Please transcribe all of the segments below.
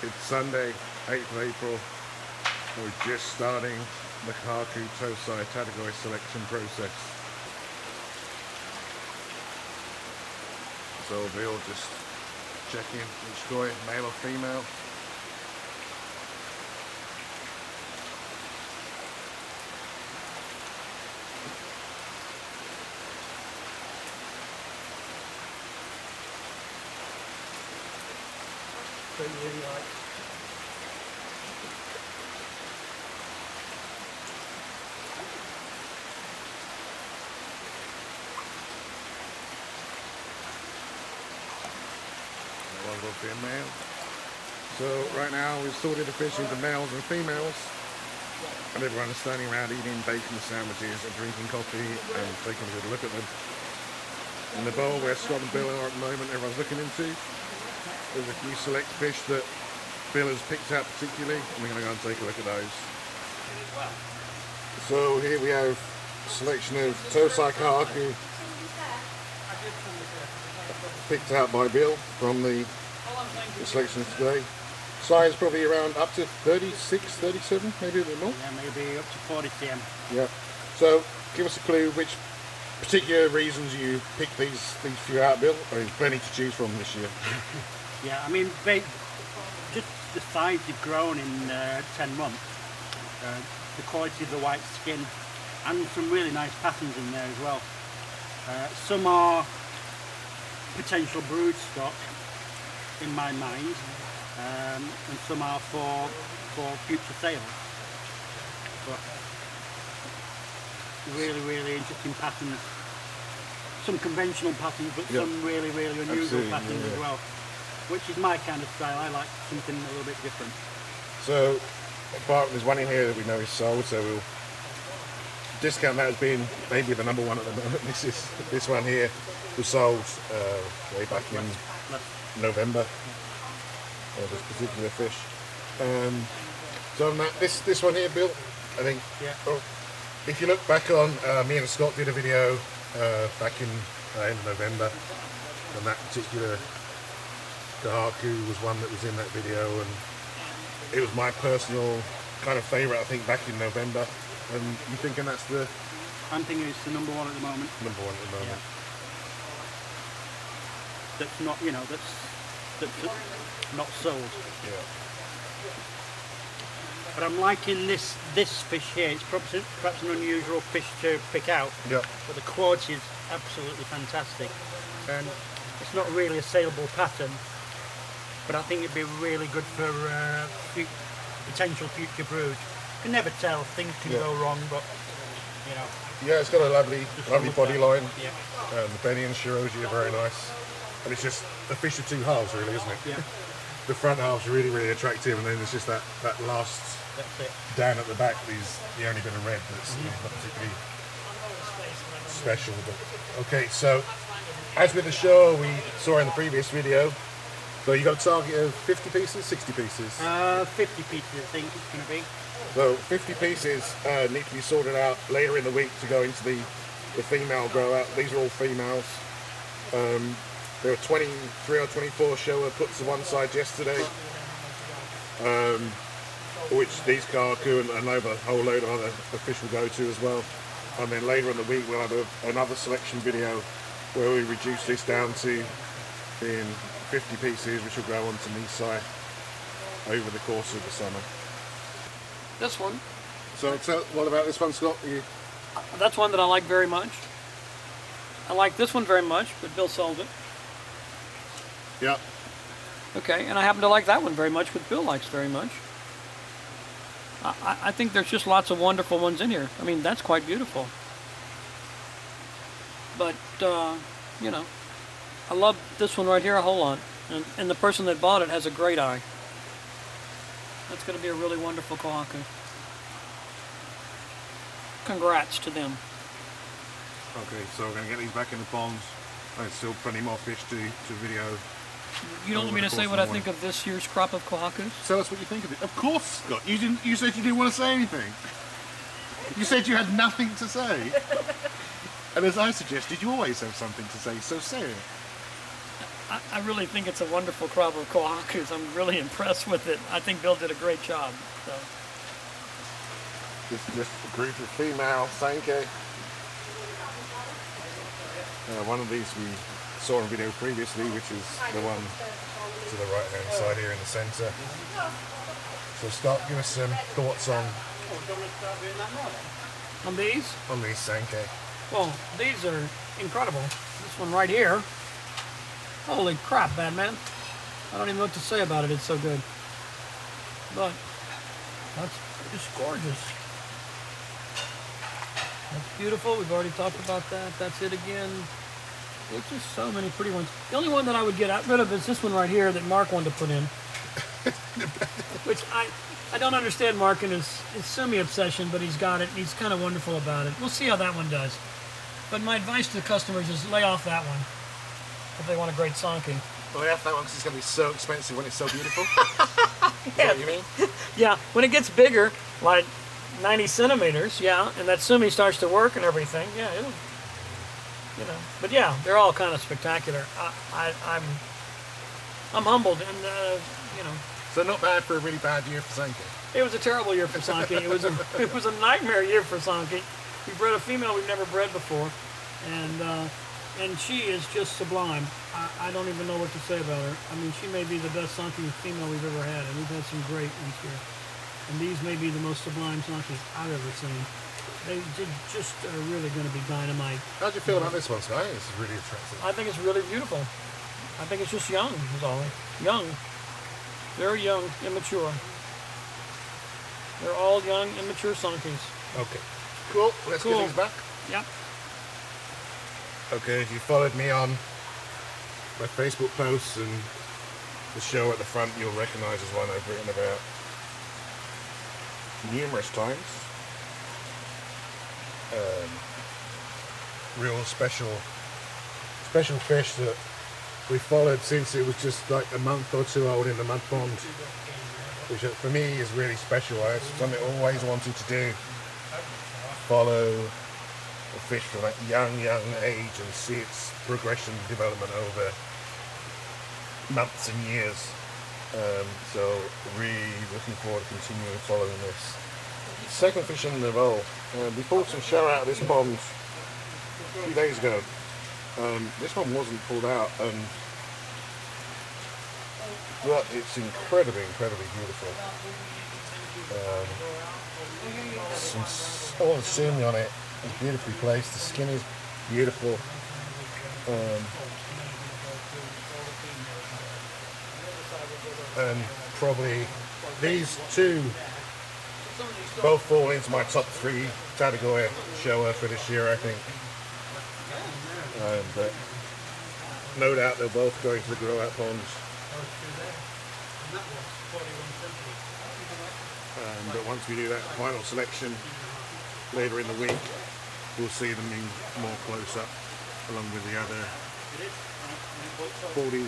It's Sunday, 8th of April. We're just starting the Kohaku Tosai tategoi selection process. So we'll just check in which koi, male or female. Really like. One will be a male. So right now we've sorted the fish into males and females, and everyone is standing around eating bacon sandwiches and drinking coffee and taking a good look at them. In the bowl where Scott and Bill are at the moment, everyone's looking into. There's a few select fish that Bill has picked out particularly, and we're going to go and take a look at those. So here we have a selection of Tosai Kohaku picked out by Bill from the selections today. Size probably around up to 36, 37, maybe a bit more. Yeah, maybe up to 40 cm. Yeah. So give us a clue which particular reasons you picked these few out, Bill. There's plenty to choose from this year. Yeah, I mean, just the size you've grown in 10 months, the quality of the white skin, and some really nice patterns in there as well. Some are potential brood stock in my mind, and some are for future sales. But really interesting patterns. Some conventional patterns, but some really unusual patterns as well. Which is my kind of style. I like something a little bit different. So, apart there's one in here that we know is sold, so we'll discount that as being maybe the number one at the moment. This one here was sold way back in November. This particular fish. So on that, this one here, Bill, I think. Yeah. Oh, if you look back on, me and Scott did a video back in end of November, and that particular Kohaku was one that was in that video, and it was my personal kind of favourite, I think, back in November. And you thinking that's the... I'm thinking it's the number one at the moment. Number one at the moment. Yeah. That's not, you know, that's not sold. Yeah. But I'm liking this fish here. It's perhaps an unusual fish to pick out. Yeah. But the quality is absolutely fantastic. And it's not really a saleable pattern, but I think it'd be really good for potential future brood. You can never tell, things can go wrong, but you know. Yeah, it's got a lovely body line. Yeah. The Benny and Shiroji are very nice. And it's just a fish of two halves, really, isn't it? Yeah. The front half's really attractive, and then there's just that last down at the back is the only bit of red that's not particularly special. But okay, so as with the show we saw in the previous video, so you got a target of 50 pieces, 60 pieces? 50 pieces I think it's going to be. So 50 pieces need to be sorted out later in the week to go into the female grow out. These are all females. There were 23 or 24 shower puts to one side yesterday, which these Kohaku and over a whole load of other fish will go to as well. And then later in the week we'll have another selection video where we reduce this down to being 50 pieces, which will go on to Nisai over the course of the summer. This one. So what about this one, Scott? That's one that I like very much. I like this one very much, but Bill sold it. Yeah. Okay, and I happen to like that one very much, which Bill likes very much. I think there's just lots of wonderful ones in here. I mean, that's quite beautiful. But, you know, I love this one right here a whole lot. And the person that bought it has a great eye. That's going to be a really wonderful Kohaku. Congrats to them. Okay, so we're going to get these back in the ponds. There's still plenty more fish to video. You don't want me to say what I think of this year's crop of Kohakus? Tell us what you think of it. Of course, Scott. You said you didn't want to say anything. You said you had nothing to say. And as I suggested, you always have something to say, so say it. I really think it's a wonderful crop of Kohakus. I'm really impressed with it. I think Bill did a great job. So. This is just a group of female Sankei. One of these we saw in a video previously, which is the one to the right hand side here in the centre. So Scott, give us some thoughts on these? On these Sankei. Well, these are incredible. This one right here. Holy crap, Batman. I don't even know what to say about it. It's so good. But that's just gorgeous. That's beautiful. We've already talked about that. That's it again. There's just so many pretty ones. The only one that I would get rid of is this one right here that Mark wanted to put in. Which I don't understand Mark and his sumi obsession, but he's got it. He's kind of wonderful about it. We'll see how that one does. But my advice to the customers is lay off that one if they want a great Sankei. Well, lay off that one because it's going to be so expensive when it's so beautiful. Is that what you mean? Yeah, when it gets bigger, like 90 centimeters, yeah, and that sumi starts to work and everything, yeah, it'll, you know. But yeah, they're all kind of spectacular. I'm humbled, and you know. So not bad for a really bad year for Sankei. It was a terrible year for Sankei. It was a nightmare year for Sankei. We bred a female we've never bred before, and she is just sublime. I don't even know what to say about her. I mean, she may be the best Sankei female we've ever had, and we've had some great ones here. And these may be the most sublime Sankeis I've ever seen. They just are really going to be dynamite. How do you feel about this one, Sky? This is really attractive. I think it's really beautiful. I think it's just young, is all. Young. Very young, immature. They're all young, immature Sankeis. Okay. Cool. Let's get these back. Yep. Okay, if you followed me on my Facebook posts and the show at the front, you'll recognise this one I've written about numerous times. Real special fish that we followed since it was just like a month or two old in the mud pond, which for me is really special. It's something I always wanted to do. Follow a fish from that young age and see its progression and development over months and years. So really looking forward to continuing following this. Second fish in the bowl. We pulled some shell out of this pond a few days ago. This one wasn't pulled out, but it's incredibly beautiful. All the scenery on it is beautifully placed. The skin is beautiful. And probably these two both fall into my top 3 tategoi shower for this year, I think. But no doubt they'll both go into the grow out ponds. But once we do that final selection later in the week, we'll see them in more close up along with the other 40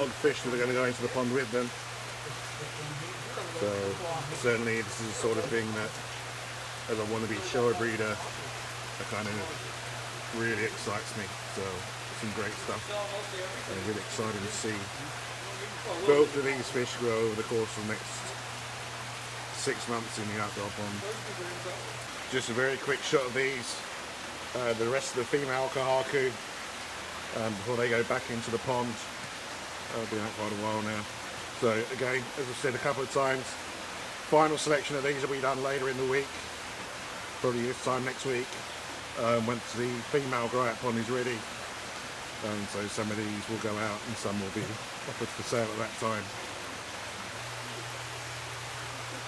odd fish that are going to go into the pond with them. So certainly this is the sort of thing that, as a wannabe shower breeder, that kind of really excites me. So some great stuff, and really excited to see both of these fish grow over the course of the next 6 months in the outdoor pond. Just a very quick shot of these. The rest of the female Kohaku, before they go back into the pond. They've been out quite a while now. So again, as I've said a couple of times, final selection of these will be done later in the week, probably this time next week, once the female grow out pond is ready. So some of these will go out and some will be offered for sale at that time.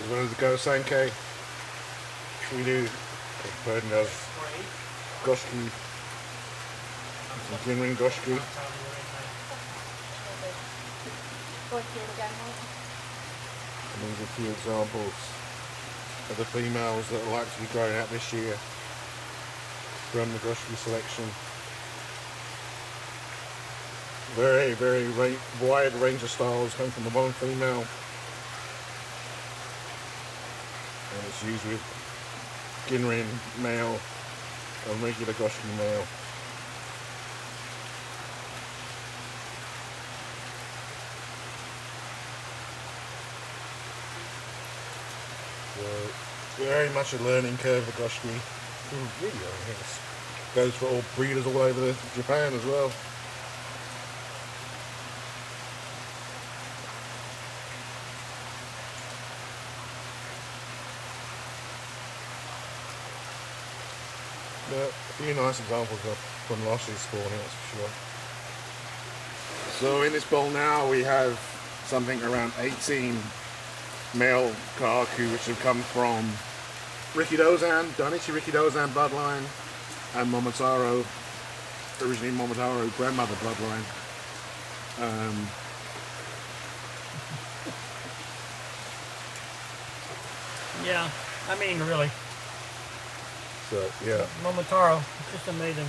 As well as the Go Sankei, we do, as Purdin does, goshki, some Ginrin goshki. And these are a few examples of the females that are likely to be growing out this year from the goshki selection. Very wide range of styles come from the one female. And it's used with Ginrin male and regular goshki male. very much a learning curve, the Goshki. Really, I think it goes for all breeders all over Japan as well. But a few nice examples from last year's spawning, that's for sure. So in this bowl now we have something around 18 male Kohaku which have come from Rikidozan, Danichi Rikidozan bloodline, and Momotaro, originally Momotaro grandmother bloodline. Yeah, I mean, really. So yeah, Momotaro, just amazing.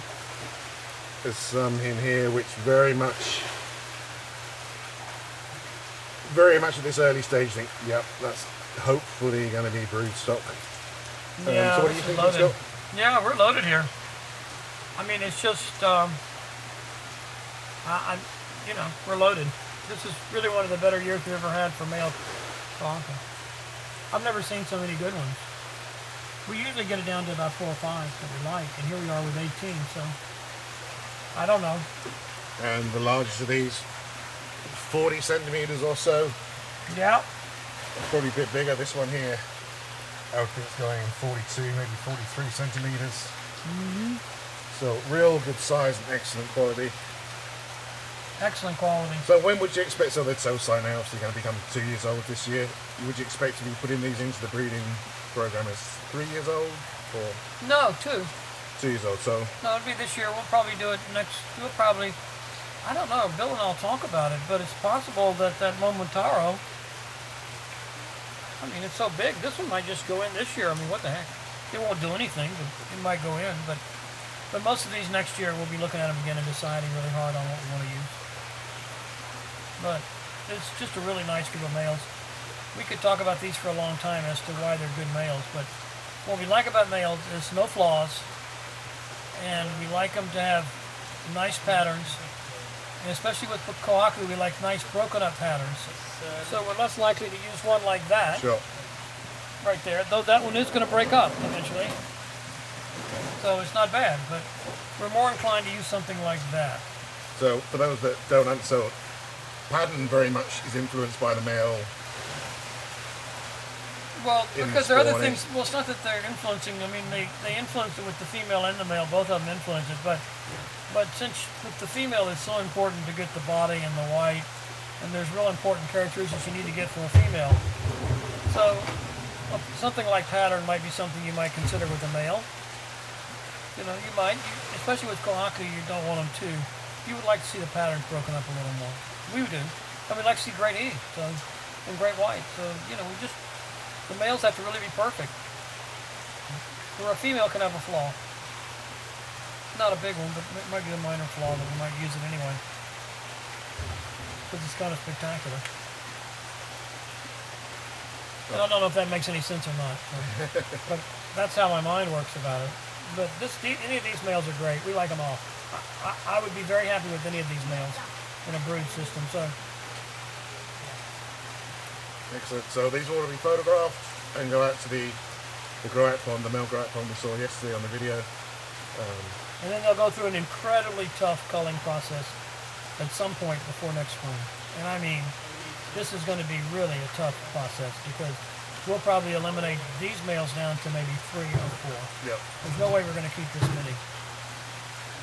there's some in here which very much at this early stage think, yep, that's hopefully going to be brood stock. Yeah, so what do you think, loaded. Scott? Yeah, we're loaded here. I mean, it's just, we're loaded. This is really one of the better years we've ever had for male Kohaku. I've never seen so many good ones. We usually get it down to about 4 or 5 that we like, and here we are with 18, so I don't know. And the largest of these, 40 centimeters or so. Yeah. Probably a bit bigger. This one here, I think it's going 42, maybe 43 centimeters. Mm-hmm. So real good size and excellent quality. Excellent quality. So when would you expect, so the Tosai now obviously going to become 2 years old this year, would you expect to be putting these into the breeding program as 3 years old? Or No, 2. 2 years old, so. No, it'll be this year. We'll probably do it next. We'll probably, I don't know. Bill and I'll talk about it, but it's possible that Momotaro. I mean, it's so big. This one might just go in this year. I mean, what the heck? It won't do anything, but it might go in. But most of these next year, we'll be looking at them again and deciding really hard on what we want to use. But it's just a really nice group of males. We could talk about these for a long time as to why they're good males, but what we like about males is no flaws, and we like them to have nice patterns, and especially with Kohaku, we like nice broken up patterns. So we're less likely to use one like that, Sure. right there, though that one is going to break up eventually. So it's not bad, but we're more inclined to use something like that. So for those that don't understand, pattern very much is influenced by the male. Well, In because there are other spawning. things. Well, it's not that they're influencing. I mean, they influence it with the female and the male. Both of them influence it. But since with the female, it's so important to get the body and the white, and there's real important characteristics you need to get from a female. So something like pattern might be something you might consider with a male. You know, you might, especially with Kohaku, you don't want them to. You would like to see the patterns broken up a little more. We do. And we like to see great E, so, and great white. So, you know, the males have to really be perfect. Where a female can have a flaw. Not a big one, but it might be a minor flaw that we might use it anyway. Because it's kind of spectacular. I don't know if that makes any sense or not. But that's how my mind works about it. But any of these males are great. We like them all. I would be very happy with any of these males in a brood system. So Excellent. So these will be photographed and go out to the grow out pond, the male grow out pond we saw yesterday on the video. and then they'll go through an incredibly tough culling process at some point before next spring. And I mean, this is going to be really a tough process because we'll probably eliminate these males down to maybe 3 or 4. Yep. There's no way we're going to keep this many.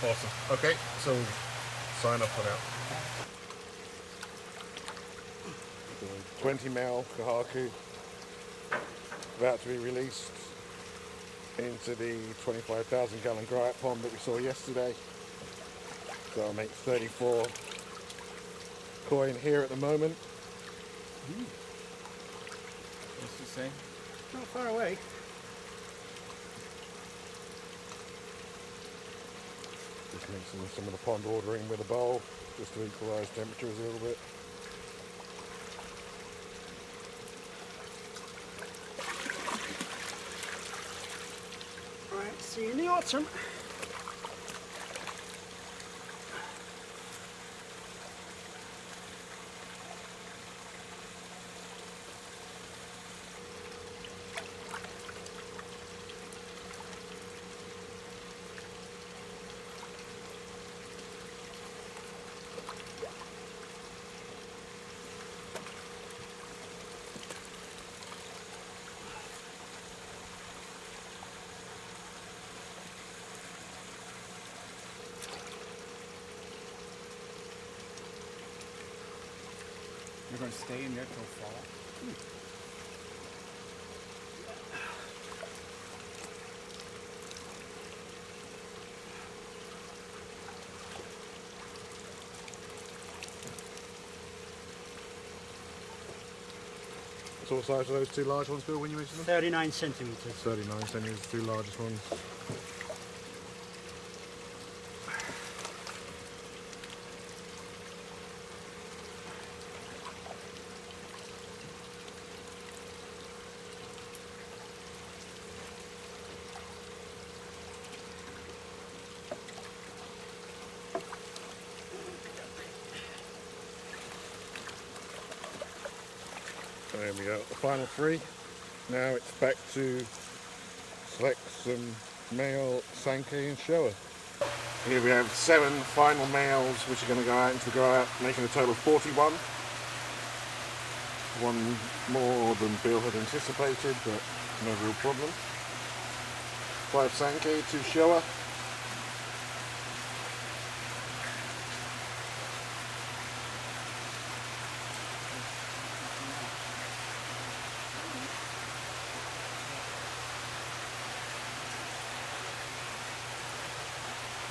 Awesome. Okay, so sign up for now. 20 male Kohaku about to be released into the 25,000 gallon grow out pond that we saw yesterday. So I'll make 34 koi in here at the moment. What's it say? Not far away. Just mixing some of the pond water in with a bowl just to equalise temperatures a little bit. Alright, see you in the autumn. You're going to stay in there till fall? So what size are those two large ones, Bill, when you mentioned them? 39 centimetres. 39 centimetres, the two largest ones. There we go, the final three. Now it's back to select some male Sankei and Showa. Here we have 7 final males which are going to go out into the grow-out, making a total of 41. One more than Bill had anticipated, but no real problem. 5 Sankei, 2 Showa.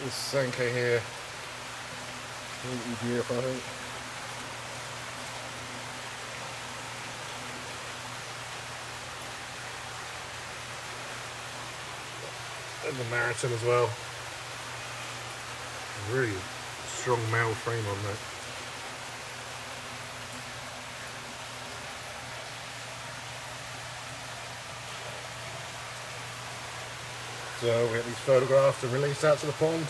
This Sankei here, really beautiful, I think. And the Marathon as well. Really strong male frame on that. So we get these photographed and released out to the pond.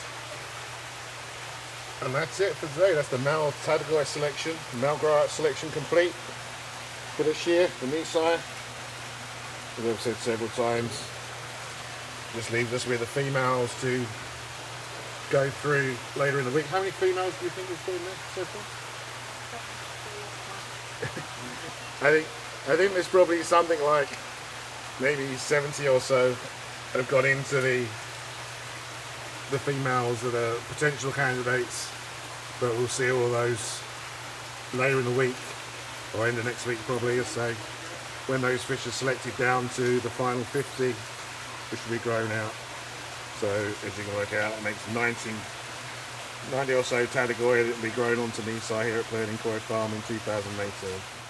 And that's it for today. That's the male tategoi selection, male grow-out selection complete for this year, the Nisai. As I've said several times, just leaves us with the females to go through later in the week. How many females do you think we've got in there so far? I think there's probably something like maybe 70 or so have got into the females that are potential candidates, but we'll see all of those later in the week or end of next week probably, as say, when those fish are selected down to the final 50 which will be grown out. So as you can work out, it makes 90 or so tategoi that will be grown onto Nisai here at Purdin Koi Farm in 2018.